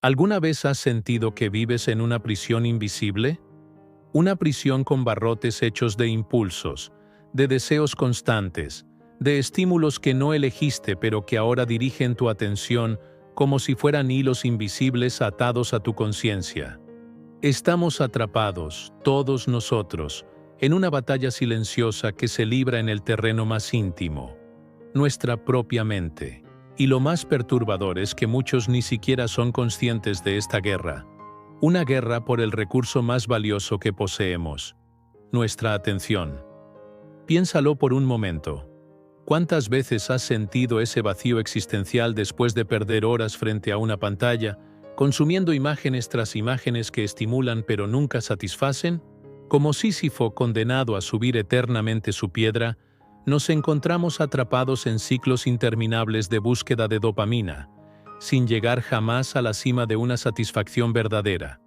¿Alguna vez has sentido que vives en una prisión invisible? Una prisión con barrotes hechos de impulsos, de deseos constantes, de estímulos que no elegiste pero que ahora dirigen tu atención como si fueran hilos invisibles atados a tu conciencia. Estamos atrapados, todos nosotros, en una batalla silenciosa que se libra en el terreno más íntimo, nuestra propia mente. Y lo más perturbador es que muchos ni siquiera son conscientes de esta guerra. Una guerra por el recurso más valioso que poseemos, nuestra atención. Piénsalo por un momento. ¿Cuántas veces has sentido ese vacío existencial después de perder horas frente a una pantalla, consumiendo imágenes tras imágenes que estimulan pero nunca satisfacen? Como Sísifo condenado a subir eternamente su piedra, nos encontramos atrapados en ciclos interminables de búsqueda de dopamina, sin llegar jamás a la cima de una satisfacción verdadera.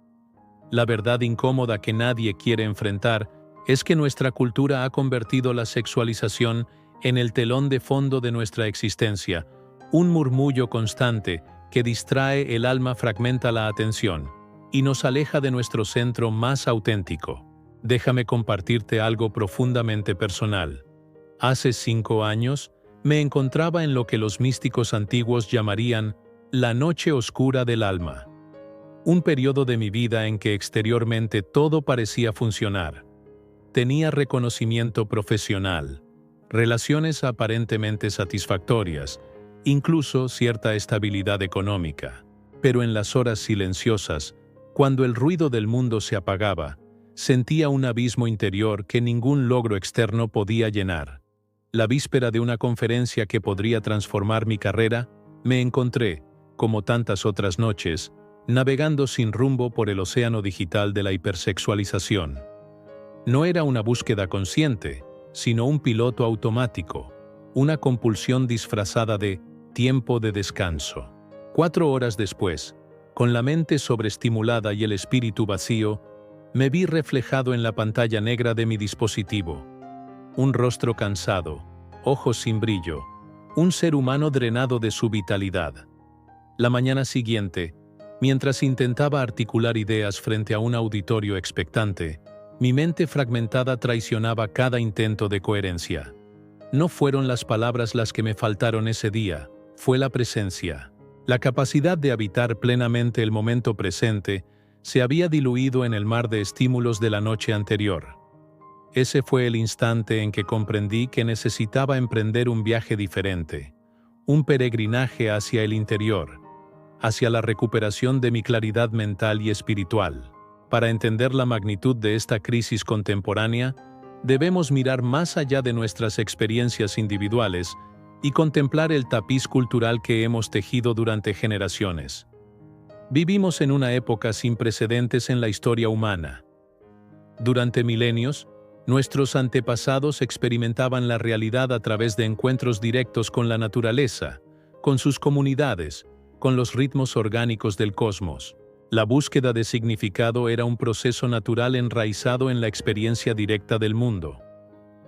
La verdad incómoda que nadie quiere enfrentar es que nuestra cultura ha convertido la sexualización en el telón de fondo de nuestra existencia, un murmullo constante que distrae el alma, fragmenta la atención y nos aleja de nuestro centro más auténtico. Déjame compartirte algo profundamente personal. Hace 5 años, me encontraba en lo que los místicos antiguos llamarían la noche oscura del alma. Un periodo de mi vida en que exteriormente todo parecía funcionar. Tenía reconocimiento profesional, relaciones aparentemente satisfactorias, incluso cierta estabilidad económica. Pero en las horas silenciosas, cuando el ruido del mundo se apagaba, sentía un abismo interior que ningún logro externo podía llenar. La víspera de una conferencia que podría transformar mi carrera, me encontré, como tantas otras noches, navegando sin rumbo por el océano digital de la hipersexualización. No era una búsqueda consciente, sino un piloto automático, una compulsión disfrazada de tiempo de descanso. 4 horas después, con la mente sobreestimulada y el espíritu vacío, me vi reflejado en la pantalla negra de mi dispositivo. Un rostro cansado, ojos sin brillo, un ser humano drenado de su vitalidad. La mañana siguiente, mientras intentaba articular ideas frente a un auditorio expectante, mi mente fragmentada traicionaba cada intento de coherencia. No fueron las palabras las que me faltaron ese día, fue la presencia. La capacidad de habitar plenamente el momento presente se había diluido en el mar de estímulos de la noche anterior. Ese fue el instante en que comprendí que necesitaba emprender un viaje diferente, un peregrinaje hacia el interior, hacia la recuperación de mi claridad mental y espiritual. Para entender la magnitud de esta crisis contemporánea, debemos mirar más allá de nuestras experiencias individuales y contemplar el tapiz cultural que hemos tejido durante generaciones. Vivimos en una época sin precedentes en la historia humana. Durante milenios, nuestros antepasados experimentaban la realidad a través de encuentros directos con la naturaleza, con sus comunidades, con los ritmos orgánicos del cosmos. La búsqueda de significado era un proceso natural enraizado en la experiencia directa del mundo.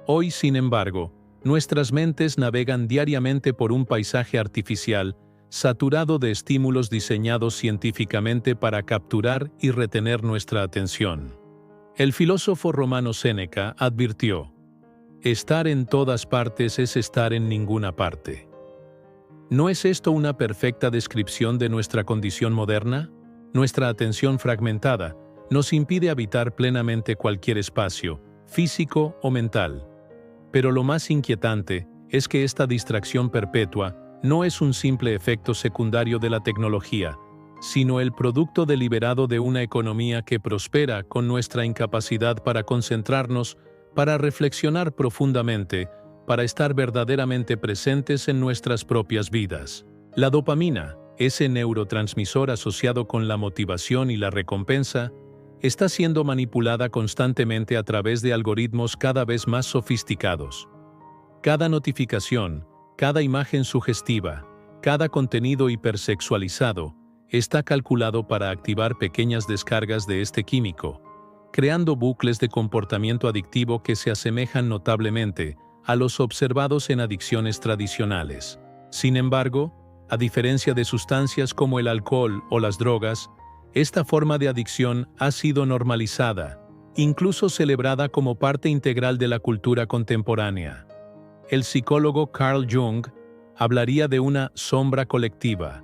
Hoy, sin embargo, nuestras mentes navegan diariamente por un paisaje artificial, saturado de estímulos diseñados científicamente para capturar y retener nuestra atención. El filósofo romano Séneca advirtió: estar en todas partes es estar en ninguna parte. ¿No es esto una perfecta descripción de nuestra condición moderna? Nuestra atención fragmentada nos impide habitar plenamente cualquier espacio, físico o mental. Pero lo más inquietante es que esta distracción perpetua no es un simple efecto secundario de la tecnología, sino el producto deliberado de una economía que prospera con nuestra incapacidad para concentrarnos, para reflexionar profundamente, para estar verdaderamente presentes en nuestras propias vidas. La dopamina, ese neurotransmisor asociado con la motivación y la recompensa, está siendo manipulada constantemente a través de algoritmos cada vez más sofisticados. Cada notificación, cada imagen sugestiva, cada contenido hipersexualizado, está calculado para activar pequeñas descargas de este químico, creando bucles de comportamiento adictivo que se asemejan notablemente a los observados en adicciones tradicionales. Sin embargo, A diferencia de sustancias como el alcohol o las drogas, esta forma de adicción ha sido normalizada, incluso celebrada como parte integral de la cultura contemporánea. El psicólogo Carl Jung hablaría de una sombra colectiva,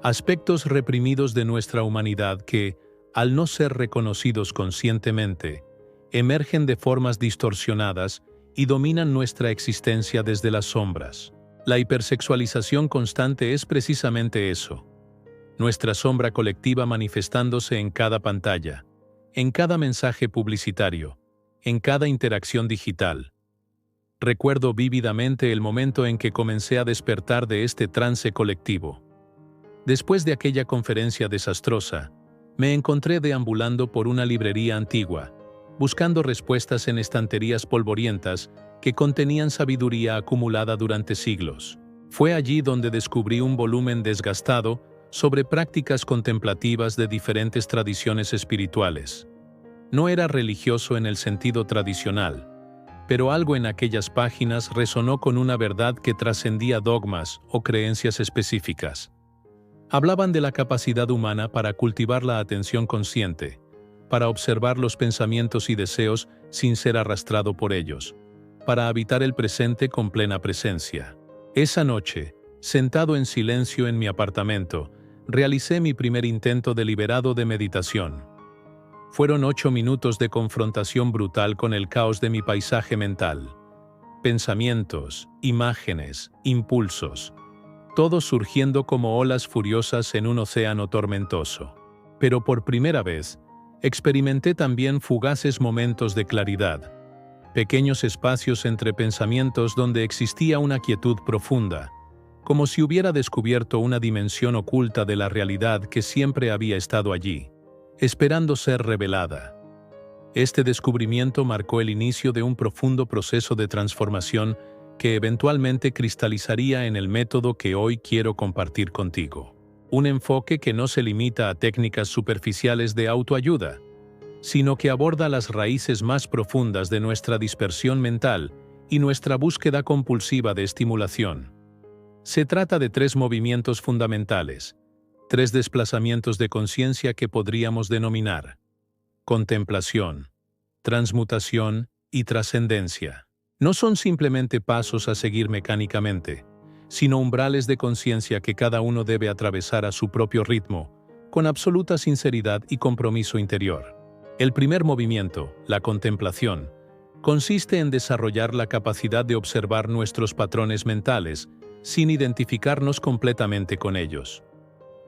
aspectos reprimidos de nuestra humanidad que, al no ser reconocidos conscientemente, emergen de formas distorsionadas y dominan nuestra existencia desde las sombras. La hipersexualización constante es precisamente eso. Nuestra sombra colectiva manifestándose en cada pantalla, en cada mensaje publicitario, en cada interacción digital. Recuerdo vívidamente el momento en que comencé a despertar de este trance colectivo. Después de aquella conferencia desastrosa, me encontré deambulando por una librería antigua, buscando respuestas en estanterías polvorientas que contenían sabiduría acumulada durante siglos. Fue allí donde descubrí un volumen desgastado sobre prácticas contemplativas de diferentes tradiciones espirituales. No era religioso en el sentido tradicional, pero algo en aquellas páginas resonó con una verdad que trascendía dogmas o creencias específicas. Hablaban de la capacidad humana para cultivar la atención consciente, para observar los pensamientos y deseos sin ser arrastrado por ellos, para habitar el presente con plena presencia. Esa noche, sentado en silencio en mi apartamento, realicé mi primer intento deliberado de meditación. Fueron 8 minutos de confrontación brutal con el caos de mi paisaje mental. Pensamientos, imágenes, impulsos, todo surgiendo como olas furiosas en un océano tormentoso. Pero por primera vez, experimenté también fugaces momentos de claridad, pequeños espacios entre pensamientos donde existía una quietud profunda, como si hubiera descubierto una dimensión oculta de la realidad que siempre había estado allí, esperando ser revelada. Este descubrimiento marcó el inicio de un profundo proceso de transformación que eventualmente cristalizaría en el método que hoy quiero compartir contigo. Un enfoque que no se limita a técnicas superficiales de autoayuda, sino que aborda las raíces más profundas de nuestra dispersión mental y nuestra búsqueda compulsiva de estimulación. Se trata de 3 movimientos fundamentales, 3 desplazamientos de conciencia que podríamos denominar contemplación, transmutación y trascendencia. No son simplemente pasos a seguir mecánicamente, sino umbrales de conciencia que cada uno debe atravesar a su propio ritmo, con absoluta sinceridad y compromiso interior. El primer movimiento, la contemplación, consiste en desarrollar la capacidad de observar nuestros patrones mentales sin identificarnos completamente con ellos.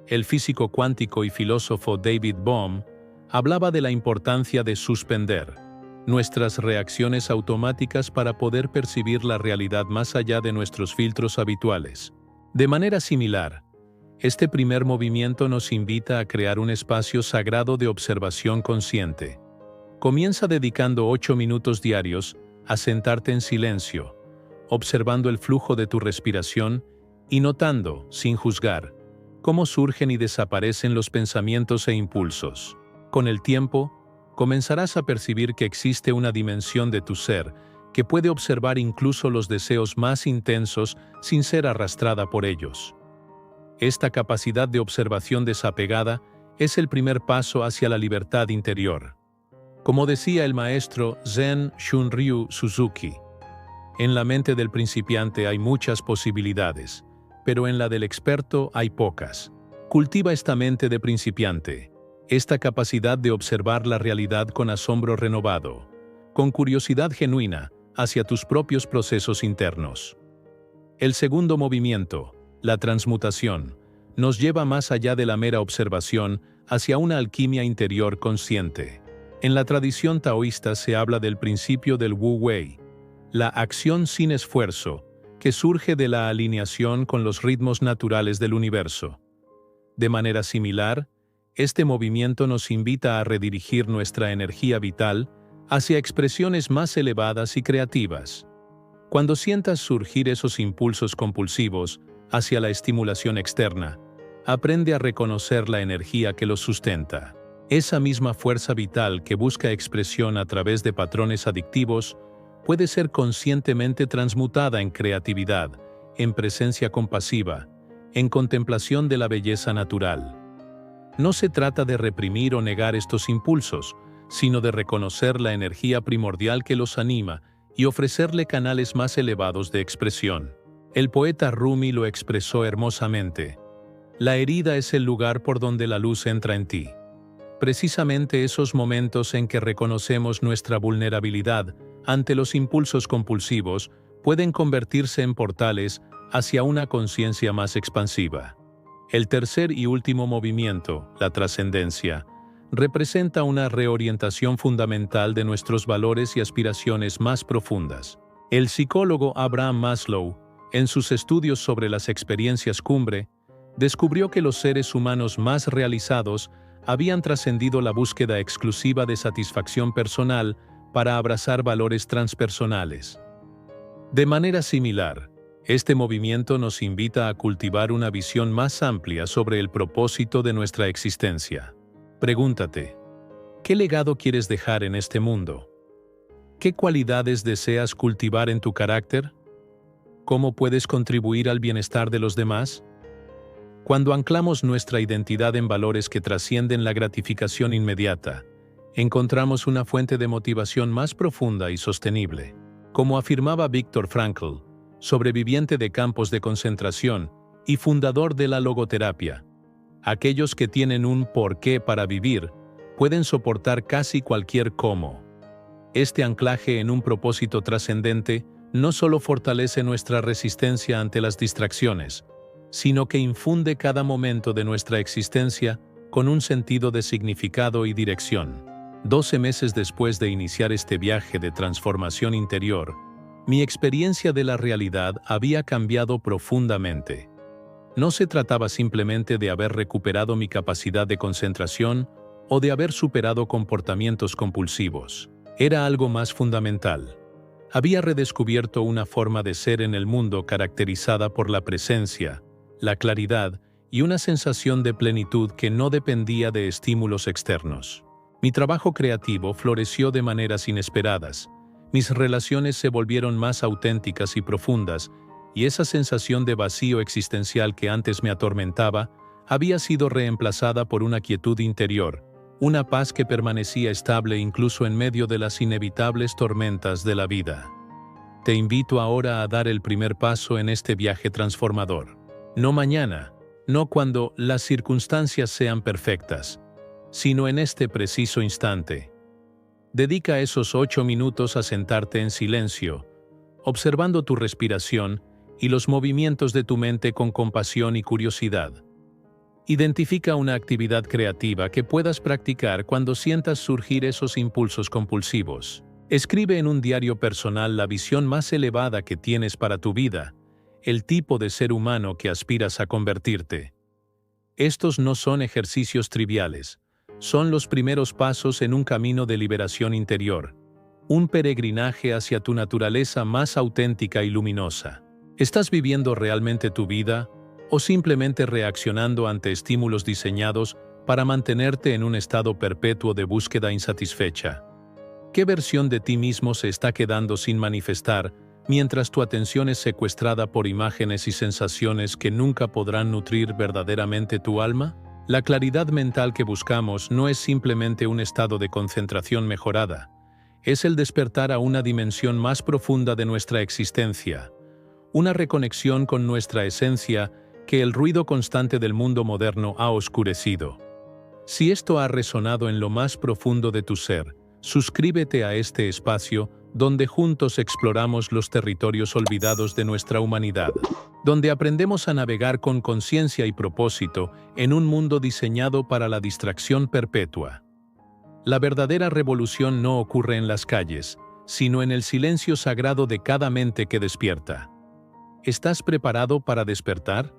El físico cuántico y filósofo David Bohm hablaba de la importancia de suspender nuestras reacciones automáticas para poder percibir la realidad más allá de nuestros filtros habituales. De manera similar, este primer movimiento nos invita a crear un espacio sagrado de observación consciente. Comienza dedicando 8 minutos diarios a sentarte en silencio, observando el flujo de tu respiración y notando, sin juzgar, cómo surgen y desaparecen los pensamientos e impulsos. Con el tiempo, comenzarás a percibir que existe una dimensión de tu ser que puede observar incluso los deseos más intensos sin ser arrastrada por ellos. Esta capacidad de observación desapegada es el primer paso hacia la libertad interior. Como decía el maestro Zen Shunryu Suzuki, en la mente del principiante hay muchas posibilidades, pero en la del experto hay pocas. Cultiva esta mente de principiante, esta capacidad de observar la realidad con asombro renovado, con curiosidad genuina hacia tus propios procesos internos. El segundo movimiento, la transmutación, nos lleva más allá de la mera observación hacia una alquimia interior consciente. En la tradición taoísta se habla del principio del Wu Wei, la acción sin esfuerzo, que surge de la alineación con los ritmos naturales del universo. De manera similar, este movimiento nos invita a redirigir nuestra energía vital hacia expresiones más elevadas y creativas. Cuando sientas surgir esos impulsos compulsivos hacia la estimulación externa, aprende a reconocer la energía que los sustenta. Esa misma fuerza vital que busca expresión a través de patrones adictivos puede ser conscientemente transmutada en creatividad, en presencia compasiva, en contemplación de la belleza natural. No se trata de reprimir o negar estos impulsos, sino de reconocer la energía primordial que los anima y ofrecerle canales más elevados de expresión. El poeta Rumi lo expresó hermosamente: la herida es el lugar por donde la luz entra en ti. Precisamente esos momentos en que reconocemos nuestra vulnerabilidad ante los impulsos compulsivos pueden convertirse en portales hacia una conciencia más expansiva. El tercer y último movimiento, la trascendencia, representa una reorientación fundamental de nuestros valores y aspiraciones más profundas. El psicólogo Abraham Maslow, en sus estudios sobre las experiencias cumbre, descubrió que los seres humanos más realizados habían trascendido la búsqueda exclusiva de satisfacción personal para abrazar valores transpersonales. De manera similar, este movimiento nos invita a cultivar una visión más amplia sobre el propósito de nuestra existencia. Pregúntate, ¿qué legado quieres dejar en este mundo? ¿Qué cualidades deseas cultivar en tu carácter? ¿Cómo puedes contribuir al bienestar de los demás? Cuando anclamos nuestra identidad en valores que trascienden la gratificación inmediata, encontramos una fuente de motivación más profunda y sostenible. Como afirmaba Viktor Frankl, sobreviviente de campos de concentración y fundador de la logoterapia, aquellos que tienen un porqué para vivir pueden soportar casi cualquier cómo. Este anclaje en un propósito trascendente no solo fortalece nuestra resistencia ante las distracciones, sino que infunde cada momento de nuestra existencia con un sentido de significado y dirección. 12 meses después de iniciar este viaje de transformación interior, mi experiencia de la realidad había cambiado profundamente. No se trataba simplemente de haber recuperado mi capacidad de concentración o de haber superado comportamientos compulsivos. Era algo más fundamental. Había redescubierto una forma de ser en el mundo caracterizada por la presencia, la claridad y una sensación de plenitud que no dependía de estímulos externos. Mi trabajo creativo floreció de maneras inesperadas. Mis relaciones se volvieron más auténticas y profundas, y esa sensación de vacío existencial que antes me atormentaba había sido reemplazada por una quietud interior, una paz que permanecía estable incluso en medio de las inevitables tormentas de la vida. Te invito ahora a dar el primer paso en este viaje transformador. No mañana, no cuando las circunstancias sean perfectas, sino en este preciso instante. Dedica esos 8 minutos a sentarte en silencio, observando tu respiración y los movimientos de tu mente con compasión y curiosidad. Identifica una actividad creativa que puedas practicar cuando sientas surgir esos impulsos compulsivos. Escribe en un diario personal la visión más elevada que tienes para tu vida, el tipo de ser humano que aspiras a convertirte. Estos no son ejercicios triviales. Son los primeros pasos en un camino de liberación interior, un peregrinaje hacia tu naturaleza más auténtica y luminosa. ¿Estás viviendo realmente tu vida o simplemente reaccionando ante estímulos diseñados para mantenerte en un estado perpetuo de búsqueda insatisfecha? ¿Qué versión de ti mismo se está quedando sin manifestar mientras tu atención es secuestrada por imágenes y sensaciones que nunca podrán nutrir verdaderamente tu alma? La claridad mental que buscamos no es simplemente un estado de concentración mejorada, es el despertar a una dimensión más profunda de nuestra existencia, una reconexión con nuestra esencia que el ruido constante del mundo moderno ha oscurecido. Si esto ha resonado en lo más profundo de tu ser, suscríbete a este espacio donde juntos exploramos los territorios olvidados de nuestra humanidad, donde aprendemos a navegar con conciencia y propósito en un mundo diseñado para la distracción perpetua. La verdadera revolución no ocurre en las calles, sino en el silencio sagrado de cada mente que despierta. ¿Estás preparado para despertar?